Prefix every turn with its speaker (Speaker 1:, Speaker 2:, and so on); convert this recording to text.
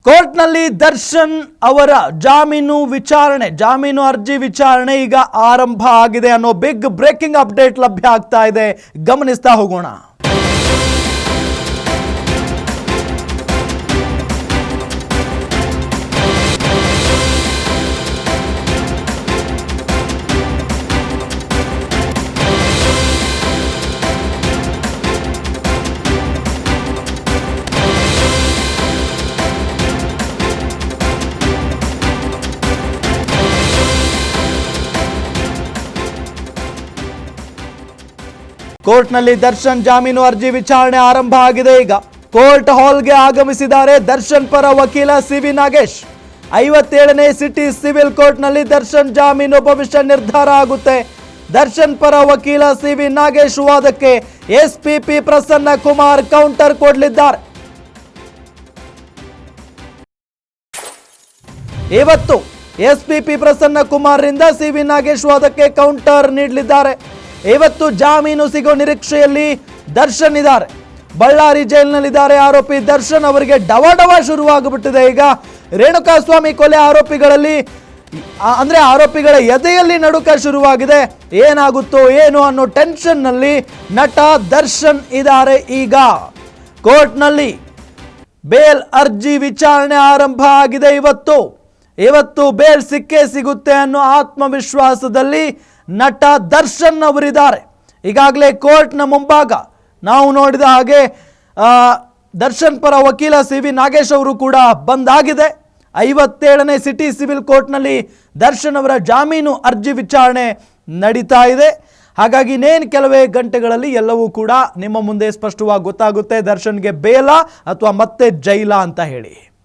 Speaker 1: ಕೋರ್ಟ್ನಲ್ಲಿ ದರ್ಶನ್ ಅವರ ಜಾಮೀನು ಅರ್ಜಿ ವಿಚಾರಣೆ ಈಗ ಆರಂಭ ಆಗಿದೆ ಅನ್ನೋ ಬಿಗ್ ಬ್ರೇಕಿಂಗ್ ಅಪ್ಡೇಟ್ ಲಭ್ಯ ಆಗ್ತಾ ಇದೆ. ಗಮನಿಸ್ತಾ ಹೋಗೋಣ. ಕೋರ್ಟ್ನಲ್ಲಿ ದರ್ಶನ್ ಜಾಮೀನು ಅರ್ಜಿ ವಿಚಾರಣೆ ಆರಂಭ ಆಗಿದೆ. ಈಗ ಕೋರ್ಟ್ ಹಾಲ್ಗೆ ಆಗಮಿಸಿದ್ದಾರೆ ದರ್ಶನ್ ಪರ ವಕೀಲ ಸಿ.ವಿ. ನಾಗೇಶ್. 57ನೇ ಸಿಟಿ ಸಿವಿಲ್ ಕೋರ್ಟ್ನಲ್ಲಿ ದರ್ಶನ್ ಜಾಮೀನು ಭವಿಷ್ಯ ನಿರ್ಧಾರ ಆಗುತ್ತೆ. ದರ್ಶನ್ ಪರ ವಕೀಲ ಸಿ.ವಿ. ನಾಗೇಶ್ ವಾದಕ್ಕೆ ಎಸ್ಪಿಪಿ ಪ್ರಸನ್ನ ಕುಮಾರ್ ಕೌಂಟರ್ ಕೊಡಲಿದ್ದಾರೆ. ಇವತ್ತು ಎಸ್ಪಿಪಿ ಪ್ರಸನ್ನ ಕುಮಾರ್ ರಿಂದ ಸಿ.ವಿ. ನಾಗೇಶ್ ವಾದಕ್ಕೆ ಕೌಂಟರ್ ನೀಡಲಿದ್ದಾರೆ. ಇವತ್ತು ಜಾಮೀನು ಸಿಗೋ ನಿರೀಕ್ಷೆಯಲ್ಲಿ ದರ್ಶನ್ ಇದ್ದಾರೆ. ಬಳ್ಳಾರಿ ಜೈಲಿನಲ್ಲಿದ್ದಾರೆ ಆರೋಪಿ ದರ್ಶನ್. ಅವರಿಗೆ ಡವ ಶುರುವಾಗ್ಬಿಟ್ಟಿದೆ. ಈಗ ರೇಣುಕಾಸ್ವಾಮಿ ಕೊಲೆ ಆರೋಪಿಗಳ ಎದೆಯಲ್ಲಿ ನಡುಕ ಶುರುವಾಗಿದೆ. ಏನಾಗುತ್ತೋ ಏನು ಅನ್ನೋ ಟೆನ್ಷನ್ ನಲ್ಲಿ ನಟ ದರ್ಶನ್ ಇದ್ದಾರೆ. ಈಗ ಕೋರ್ಟ್ನಲ್ಲಿ ಬೇಲ್ ಅರ್ಜಿ ವಿಚಾರಣೆ ಆರಂಭ ಆಗಿದೆ. ಇವತ್ತು ಬೇಲ್ ಸಿಕ್ಕೇ ಸಿಗುತ್ತೆ ಅನ್ನೋ ಆತ್ಮವಿಶ್ವಾಸದಲ್ಲಿ ನಟ ದರ್ಶನ್ ಅವರಿದ್ದಾರೆ. ಈಗಾಗಲೇ ಕೋರ್ಟ್ನ ಮುಂಭಾಗ ನಾವು ನೋಡಿದ ಹಾಗೆ ದರ್ಶನ್ ಪರ ವಕೀಲ ಸಿ.ವಿ. ನಾಗೇಶ್ ಅವರು ಕೂಡ ಬಂದಾಗಿದೆ. 57ನೇ ಸಿಟಿ ಸಿವಿಲ್ ಕೋರ್ಟ್ನಲ್ಲಿ ದರ್ಶನ್ ಅವರ ಜಾಮೀನು ಅರ್ಜಿ ವಿಚಾರಣೆ ನಡೀತಾ ಇದೆ. ಹಾಗಾಗಿ ಇನ್ನೇನು ಕೆಲವೇ ಗಂಟೆಗಳಲ್ಲಿ ಎಲ್ಲವೂ ಕೂಡ ನಿಮ್ಮ ಮುಂದೆ ಸ್ಪಷ್ಟವಾಗಿ ಗೊತ್ತಾಗುತ್ತೆ. ದರ್ಶನ್ಗೆ ಬೇಲ ಅಥವಾ ಮತ್ತೆ ಜೈಲ ಅಂತ ಹೇಳಿ.